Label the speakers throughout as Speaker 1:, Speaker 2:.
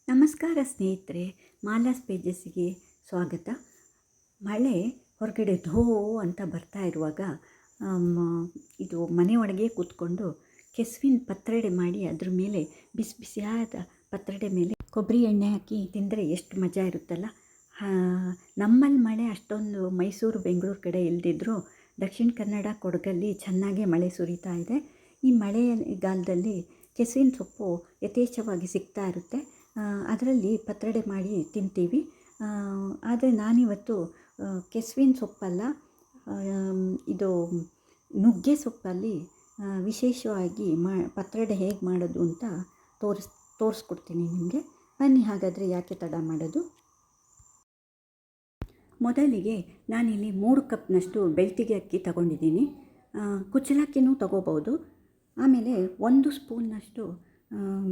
Speaker 1: ನಮಸ್ಕಾರ ಸ್ನೇಹಿತರೆ, ಮಾಲಾಸ್ ಪೇಜಸ್ಸಿಗೆ ಸ್ವಾಗತ. ಮಳೆ ಹೊರಗಡೆ ಧೋ ಅಂತ ಬರ್ತಾ ಇರುವಾಗ ಇದು ಮನೆ ಒಳಗೆ ಕೂತ್ಕೊಂಡು ಕೆಸುವಿನ ಪತ್ರೊಡೆ ಮಾಡಿ ಅದ್ರ ಮೇಲೆ ಬಿಸಿ ಬಿಸಿಯಾದ ಪತ್ರೊಡೆ ಮೇಲೆ ಕೊಬ್ಬರಿ ಎಣ್ಣೆ ಹಾಕಿ ತಿಂದರೆ ಎಷ್ಟು ಮಜಾ ಇರುತ್ತಲ್ಲ. ನಮ್ಮಲ್ಲಿ ಮಳೆ ಅಷ್ಟೊಂದು ಮೈಸೂರು ಬೆಂಗಳೂರು ಕಡೆ ಇಲ್ಲದಿದ್ದರೂ ದಕ್ಷಿಣ ಕನ್ನಡ ಕೊಡಗಲ್ಲಿ ಚೆನ್ನಾಗೇ ಮಳೆ ಸುರಿತಾ ಇದೆ. ಈ ಮಳೆಗಾಲದಲ್ಲಿ ಕೆಸುವಿನ ಸೊಪ್ಪು ಯಥೇಚ್ಛವಾಗಿ ಸಿಗ್ತಾ ಇರುತ್ತೆ. ಅದರಲ್ಲಿ ಪತ್ರೊಡೆ ಮಾಡಿ ತಿಂತೀವಿ. ಆದರೆ ನಾನಿವತ್ತು ಕೆಸುವಿನ ಸೊಪ್ಪಲ್ಲ, ಇದು ನುಗ್ಗೆ ಸೊಪ್ಪಲ್ಲಿ ವಿಶೇಷವಾಗಿ ಪತ್ರೊಡೆ ಹೇಗೆ ಮಾಡೋದು ಅಂತ ತೋರಿಸ್ಕೊಡ್ತೀನಿ ನಿಮಗೆ. ಬನ್ನಿ ಹಾಗಾದರೆ, ಯಾಕೆ ತಡ ಮಾಡೋದು. ಮೊದಲಿಗೆ ನಾನಿಲ್ಲಿ 3 ಕಪ್ನಷ್ಟು ಬೆಳ್ತಿಗೆ ಅಕ್ಕಿ ತಗೊಂಡಿದ್ದೀನಿ. ಕುಚ್ಚಲಕ್ಕಿನೂ ತಗೋಬೋದು. ಆಮೇಲೆ 1 ಸ್ಪೂನ್ನಷ್ಟು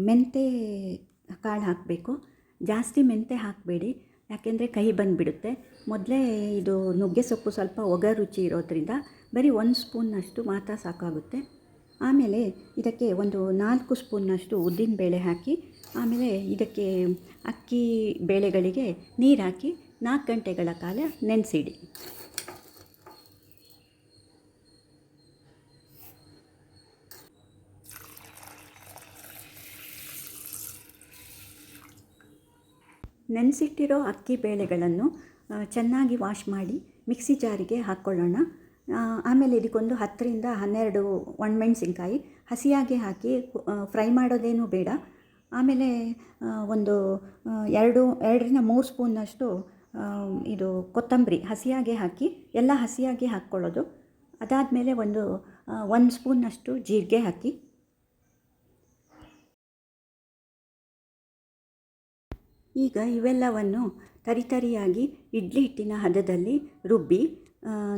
Speaker 1: ಮೆಂತೆ ಕಾಳು ಹಾಕಬೇಕು. ಜಾಸ್ತಿ ಮೆಂತೆ ಹಾಕಬೇಡಿ, ಯಾಕೆಂದರೆ ಕಹಿ ಬಂದುಬಿಡುತ್ತೆ. ಮೊದಲೇ ಇದು ನುಗ್ಗೆ ಸೊಪ್ಪು ಸ್ವಲ್ಪ ಒಗ ರುಚಿ ಇರೋದ್ರಿಂದ ಬರೀ 1 ಸ್ಪೂನ್ನಷ್ಟು ಮಾತ್ರ ಸಾಕಾಗುತ್ತೆ. ಆಮೇಲೆ ಇದಕ್ಕೆ ಒಂದು 4 ಸ್ಪೂನ್ನಷ್ಟು ಉದ್ದಿನಬೇಳೆ ಹಾಕಿ, ಆಮೇಲೆ ಇದಕ್ಕೆ ಅಕ್ಕಿ ಬೇಳೆಗಳಿಗೆ ನೀರು ಹಾಕಿ 4 ಗಂಟೆಗಳ ಕಾಲ ನೆನೆಸಿಡಿ. ನೆನೆಸಿಟ್ಟಿರೋ ಅಕ್ಕಿ ಬೇಳೆಗಳನ್ನು ಚೆನ್ನಾಗಿ ವಾಶ್ ಮಾಡಿ ಮಿಕ್ಸಿ ಜಾರಿಗೆ ಹಾಕ್ಕೊಳ್ಳೋಣ. ಆಮೇಲೆ ಇದಕ್ಕೊಂದು 10 ರಿಂದ 12 ಒಣಮೆಣಸಿನ್ಕಾಯಿ ಹಸಿಯಾಗಿ ಹಾಕಿ ಫ್ರೈ ಮಾಡೋದೇನೂ ಬೇಡ. ಆಮೇಲೆ ಒಂದು 2 ರಿಂದ 3 ಸ್ಪೂನ್ನಷ್ಟು ಇದು ಕೊತ್ತಂಬರಿ ಹಸಿಯಾಗಿ ಹಾಕಿ, ಎಲ್ಲ ಹಸಿಯಾಗಿ ಹಾಕ್ಕೊಳ್ಳೋದು. ಅದಾದಮೇಲೆ 1 ಸ್ಪೂನ್ನಷ್ಟು ಜೀರಿಗೆ ಹಾಕಿ, ಈಗ ಇವೆಲ್ಲವನ್ನು ತರಿಯಾಗಿ ಇಡ್ಲಿ ಹಿಟ್ಟಿನ ಹದದಲ್ಲಿ ರುಬ್ಬಿ,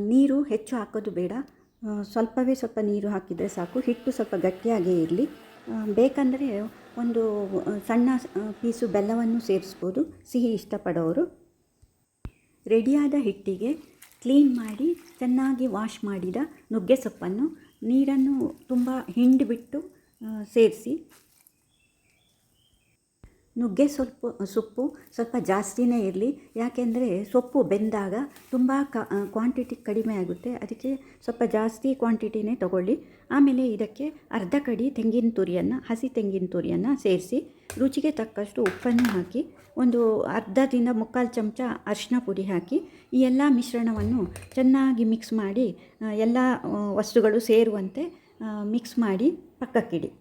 Speaker 1: ನೀರು ಹೆಚ್ಚು ಹಾಕೋದು ಬೇಡ, ಸ್ವಲ್ಪ ನೀರು ಹಾಕಿದರೆ ಸಾಕು. ಹಿಟ್ಟು ಸ್ವಲ್ಪ ಗಟ್ಟಿಯಾಗೇ ಇರಲಿ. ಬೇಕಂದರೆ ಒಂದು ಸಣ್ಣ ಪೀಸು ಬೆಲ್ಲವನ್ನು ಸೇರಿಸ್ಬೋದು, ಸಿಹಿ ಇಷ್ಟಪಡೋರು. ರೆಡಿಯಾದ ಹಿಟ್ಟಿಗೆ ಕ್ಲೀನ್ ಮಾಡಿ ಚೆನ್ನಾಗಿ ವಾಶ್ ಮಾಡಿದ ನುಗ್ಗೆ ಸೊಪ್ಪನ್ನು ನೀರನ್ನು ತುಂಬ ಹಿಂಡಿಬಿಟ್ಟು ಸೇರಿಸಿ. ನುಗ್ಗೆ ಸೊಪ್ಪು ಸ್ವಲ್ಪ ಜಾಸ್ತಿನೇ ಇರಲಿ, ಯಾಕೆಂದರೆ ಸೊಪ್ಪು ಬೆಂದಾಗ ತುಂಬ ಕ್ವಾಂಟಿಟಿ ಕಡಿಮೆ ಆಗುತ್ತೆ. ಅದಕ್ಕೆ ಸ್ವಲ್ಪ ಜಾಸ್ತಿ ಕ್ವಾಂಟಿಟಿನೇ ತಗೊಳ್ಳಿ. ಆಮೇಲೆ ಇದಕ್ಕೆ ಅರ್ಧ ಕಡಿ ತೆಂಗಿನ ತುರಿಯನ್ನು, ಹಸಿ ತೆಂಗಿನ ತುರಿಯನ್ನು ಸೇರಿಸಿ, ರುಚಿಗೆ ತಕ್ಕಷ್ಟು ಉಪ್ಪನ್ನು ಹಾಕಿ, ಒಂದು ಅರ್ಧದಿಂದ 3/4 ಚಮಚ ಅರಿಶಿನ ಪುಡಿ ಹಾಕಿ, ಈ ಎಲ್ಲ ಮಿಶ್ರಣವನ್ನು ಚೆನ್ನಾಗಿ ಮಿಕ್ಸ್ ಮಾಡಿ, ಎಲ್ಲ ವಸ್ತುಗಳು ಸೇರುವಂತೆ ಮಿಕ್ಸ್ ಮಾಡಿ ಪಕ್ಕಕ್ಕಿಡಿ.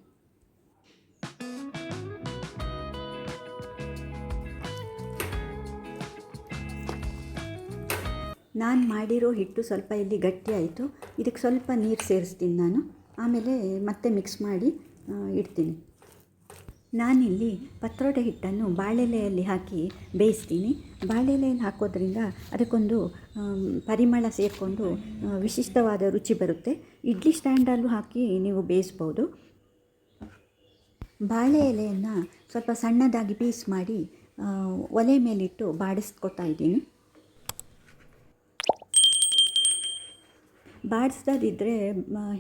Speaker 1: ನಾನು ಮಾಡಿರೋ ಹಿಟ್ಟು ಸ್ವಲ್ಪ ಇಲ್ಲಿ ಗಟ್ಟಿ ಆಯಿತು. ಇದಕ್ಕೆ ಸ್ವಲ್ಪ ನೀರು ಸೇರಿಸ್ತೀನಿ ನಾನು. ಆಮೇಲೆ ಮತ್ತೆ ಮಿಕ್ಸ್ ಮಾಡಿ ಇಡ್ತೀನಿ. ನಾನಿಲ್ಲಿ ಪತ್ರೊಡೆ ಹಿಟ್ಟನ್ನು ಬಾಳೆಲೆಯಲ್ಲಿ ಹಾಕಿ ಬೇಯಿಸ್ತೀನಿ. ಬಾಳೆಲೆಯಲ್ಲಿ ಹಾಕೋದ್ರಿಂದ ಅದಕ್ಕೊಂದು ಪರಿಮಳ ಸೇರಿಕೊಂಡು ವಿಶಿಷ್ಟವಾದ ರುಚಿ ಬರುತ್ತೆ. ಇಡ್ಲಿ ಸ್ಟ್ಯಾಂಡಲ್ಲೂ ಹಾಕಿ ನೀವು ಬೇಯಿಸ್ಬೋದು. ಬಾಳೆ ಎಲೆಯನ್ನು ಸ್ವಲ್ಪ ಸಣ್ಣದಾಗಿ ಪೀಸ್ ಮಾಡಿ ಒಲೆ ಮೇಲಿಟ್ಟು ಬಾಡಿಸ್ಕೊತಾ ಇದ್ದೀನಿ. ಬಾಡಿಸ್ದಿದ್ದರೆ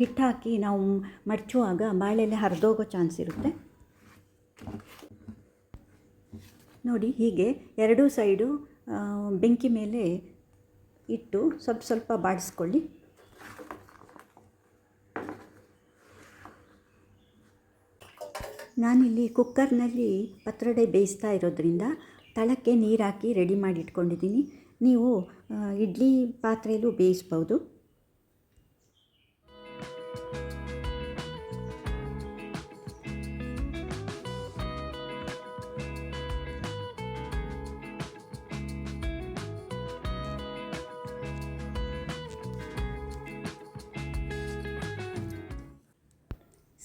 Speaker 1: ಹಿಟ್ಟು ಹಾಕಿ ನಾವು ಮಡಚುವಾಗ ಬಾಳೆಲೆ ಹರಿದೋಗೋ ಚಾನ್ಸ್ ಇರುತ್ತೆ. ನೋಡಿ, ಹೀಗೆ ಎರಡೂ ಸೈಡು ಬೆಂಕಿ ಮೇಲೆ ಇಟ್ಟು ಸ್ವಲ್ಪ ಬಾಡಿಸ್ಕೊಳ್ಳಿ. ನಾನಿಲ್ಲಿ ಕುಕ್ಕರ್ನಲ್ಲಿ ಪತ್ರೊಡೆ ಬೇಯಿಸ್ತಾ ಇರೋದ್ರಿಂದ ತಳಕ್ಕೆ ನೀರು ಹಾಕಿ ರೆಡಿ ಮಾಡಿ ಇಟ್ಕೊಂಡಿದ್ದೀನಿ. ನೀವು ಇಡ್ಲಿ ಪಾತ್ರೆಯಲ್ಲೂ ಬೇಯಿಸ್ಬೋದು.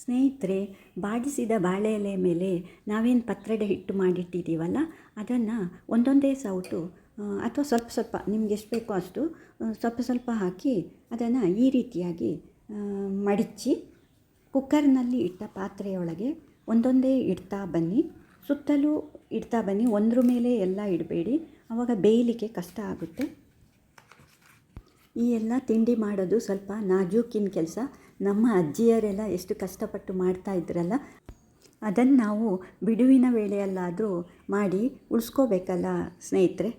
Speaker 1: ಸ್ನೇಹಿತರೆ, ಬಾಡಿಸಿದ ಬಾಳೆ ಎಲೆ ಮೇಲೆ ನಾವೇನು ಪತ್ರೊಡೆ ಹಿಟ್ಟು ಮಾಡಿಟ್ಟಿದ್ದೀವಲ್ಲ, ಅದನ್ನು ಒಂದೊಂದೇ ಸೌಟು ಅಥವಾ ಸ್ವಲ್ಪ ನಿಮ್ಗೆ ಎಷ್ಟು ಬೇಕೋ ಅಷ್ಟು ಸ್ವಲ್ಪ ಹಾಕಿ ಅದನ್ನು ಈ ರೀತಿಯಾಗಿ ಮಡಚಿ ಕುಕ್ಕರ್ನಲ್ಲಿ ಇಟ್ಟ ಪಾತ್ರೆಯೊಳಗೆ ಒಂದೊಂದೇ ಇಡ್ತಾ ಬನ್ನಿ. ಸುತ್ತಲೂ ಇಡ್ತಾ ಬನ್ನಿ, ಒಂದ್ರ ಮೇಲೆ ಎಲ್ಲ ಇಡಬೇಡಿ, ಆವಾಗ ಬೇಯಲಿಕ್ಕೆ ಕಷ್ಟ ಆಗುತ್ತೆ. ಈ ಎಲ್ಲ ತಿಂಡಿ ಮಾಡೋದು ಸ್ವಲ್ಪ ನಾಜೂಕಿನ ಕೆಲಸ. ನಮ್ಮ ಅಜ್ಜಿಯರೆಲ್ಲ ಎಷ್ಟು ಕಷ್ಟಪಟ್ಟು ಮಾಡ್ತಾ ಇದ್ರಲ್ಲ. ಅದನ್ನು ನಾವು ಬಿಡುವಿನ ವೇಳೆಯಲ್ಲಾದರೂ ಮಾಡಿ ಉಳಿಸ್ಕೋಬೇಕಲ್ಲ ಸ್ನೇಹಿತರೆ.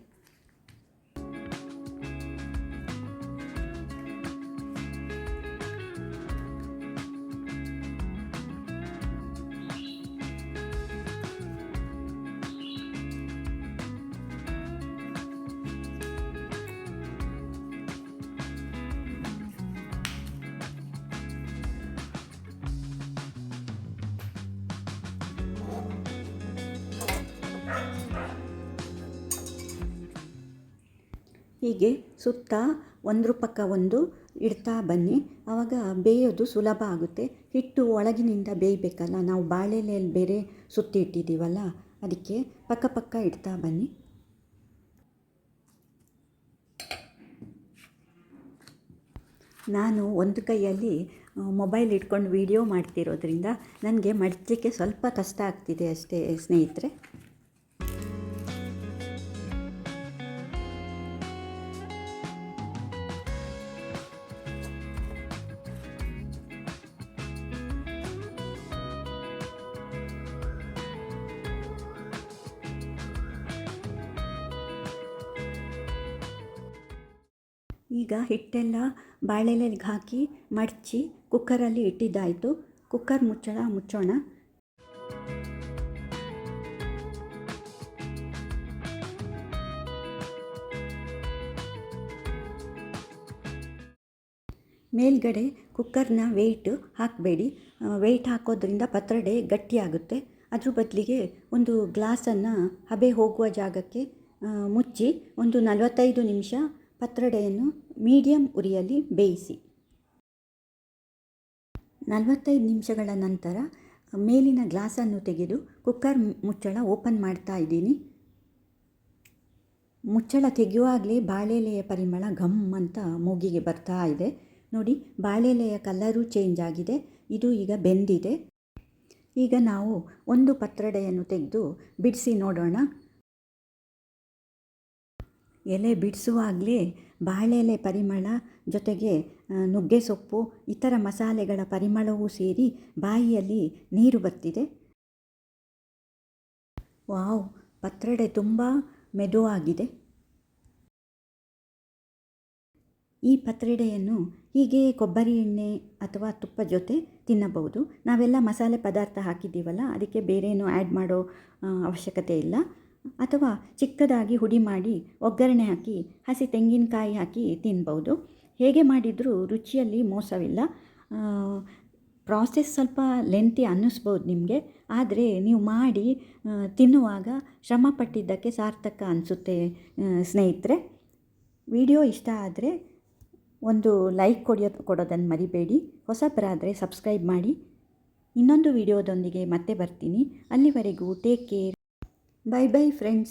Speaker 1: ಹೀಗೆ ಸುತ್ತ ಒಂದ್ರ ಪಕ್ಕ ಒಂದು ಇಡ್ತಾ ಬನ್ನಿ, ಆವಾಗ ಬೇಯೋದು ಸುಲಭ ಆಗುತ್ತೆ. ಹಿಟ್ಟು ಒಳಗಿನಿಂದ ಬೇಯಬೇಕಲ್ಲ, ನಾವು ಬಾಳೆಲೆಯಲ್ಲಿ ಬೇರೆ ಸುತ್ತಿ ಇಟ್ಟಿದ್ದೀವಲ್ಲ, ಅದಕ್ಕೆ ಪಕ್ಕ ಪಕ್ಕ ಇಡ್ತಾ ಬನ್ನಿ. ನಾನು ಒಂದು ಕೈಯಲ್ಲಿ ಮೊಬೈಲ್ ಇಟ್ಕೊಂಡು ವಿಡಿಯೋ ಮಾಡ್ತಿರೋದ್ರಿಂದ ನನಗೆ ಮಡಚಲಿಕ್ಕೆ ಸ್ವಲ್ಪ ಕಷ್ಟ ಆಗ್ತಿದೆ ಅಷ್ಟೇ ಸ್ನೇಹಿತರೆ. ಈಗ ಹಿಟ್ಟೆಲ್ಲ ಬಾಳೆಲೆಗೆ ಹಾಕಿ ಮಡಚಿ ಕುಕ್ಕರಲ್ಲಿ ಇಟ್ಟಿದ್ದಾಯಿತು. ಕುಕ್ಕರ್ ಮುಚ್ಚೋಣ. ಮೇಲ್ಗಡೆ ಕುಕ್ಕರ್ನ ವೆಯ್ಟ್ ಹಾಕಬೇಡಿ. ವೆಯ್ಟ್ ಹಾಕೋದ್ರಿಂದ ಪತ್ರೊಡೆ ಗಟ್ಟಿಯಾಗುತ್ತೆ. ಅದ್ರ ಬದಲಿಗೆ ಒಂದು ಗ್ಲಾಸನ್ನು ಹಬೆ ಹೋಗುವ ಜಾಗಕ್ಕೆ ಮುಚ್ಚಿ ಒಂದು 45 ನಿಮಿಷ ಪತ್ರೊಡೆಯನ್ನು ಮೀಡಿಯಮ್ ಉರಿಯಲ್ಲಿ ಬೇಯಿಸಿ. 45 ನಿಮಿಷಗಳ ನಂತರ ಮೇಲಿನ ಗ್ಲಾಸನ್ನು ತೆಗೆದು ಕುಕ್ಕರ್ ಮುಚ್ಚಳ ಓಪನ್ ಮಾಡ್ತಾ ಇದ್ದೀನಿ. ಮುಚ್ಚಳ ತೆಗೆಯುವಾಗಲೇ ಬಾಳೆಲೆಯ ಪರಿಮಳ ಘಮ್ ಅಂತ ಮೂಗಿಗೆ ಬರ್ತಾ ಇದೆ. ನೋಡಿ, ಬಾಳೆಲೆಯ ಕಲರು ಚೇಂಜ್ ಆಗಿದೆ. ಇದು ಈಗ ಬೆಂದಿದೆ. ಈಗ ನಾವು ಒಂದು ಪತ್ರೊಡೆಯನ್ನು ತೆಗೆದು ಬಿಡಿಸಿ ನೋಡೋಣ. ಎಲೆ ಬಿಡಿಸುವಾಗಲೇ ಬಾಳೆಲೆ ಪರಿಮಳ ಜೊತೆಗೆ ನುಗ್ಗೆ ಸೊಪ್ಪು ಇತರ ಮಸಾಲೆಗಳ ಪರಿಮಳವೂ ಸೇರಿ ಬಾಯಿಯಲ್ಲಿ ನೀರು ಬರ್ತಿದೆ. ವಾವ್, ಪತ್ರೊಡೆ ತುಂಬ ಮೆದುವಾಗಿದೆ. ಈ ಪತ್ರೊಡೆಯನ್ನು ಹೀಗೆ ಕೊಬ್ಬರಿ ಎಣ್ಣೆ ಅಥವಾ ತುಪ್ಪ ಜೊತೆ ತಿನ್ನಬಹುದು. ನಾವೆಲ್ಲ ಮಸಾಲೆ ಪದಾರ್ಥ ಹಾಕಿದ್ದೀವಲ್ಲ, ಅದಕ್ಕೆ ಬೇರೇನೂ ಆ್ಯಡ್ ಮಾಡೋ ಅವಶ್ಯಕತೆ ಇಲ್ಲ. ಅಥವಾ ಚಿಕ್ಕದಾಗಿ ಹುಡಿ ಮಾಡಿ ಒಗ್ಗರಣೆ ಹಾಕಿ ಹಸಿ ತೆಂಗಿನಕಾಯಿ ಹಾಕಿ ತಿನ್ಬೋದು. ಹೇಗೆ ಮಾಡಿದರೂ ರುಚಿಯಲ್ಲಿ ಮೋಸವಿಲ್ಲ. ಪ್ರಾಸೆಸ್ ಸ್ವಲ್ಪ ಲೆಂತಿ ಅನ್ನಿಸ್ಬೋದು ನಿಮಗೆ, ಆದರೆ ನೀವು ಮಾಡಿ ತಿನ್ನುವಾಗ ಶ್ರಮ ಪಟ್ಟಿದ್ದಕ್ಕೆ ಸಾರ್ಥಕ ಅನಿಸುತ್ತೆ ಸ್ನೇಹಿತರೆ. ವಿಡಿಯೋ ಇಷ್ಟ ಆದರೆ ಒಂದು ಲೈಕ್ ಕೊಡೋದನ್ನು ಮರಿಬೇಡಿ. ಹೊಸಬರಾದರೆ ಸಬ್ಸ್ಕ್ರೈಬ್ ಮಾಡಿ. ಇನ್ನೊಂದು ವಿಡಿಯೋದೊಂದಿಗೆ ಮತ್ತೆ ಬರ್ತೀನಿ. ಅಲ್ಲಿವರೆಗೂ take care. Bye bye friends.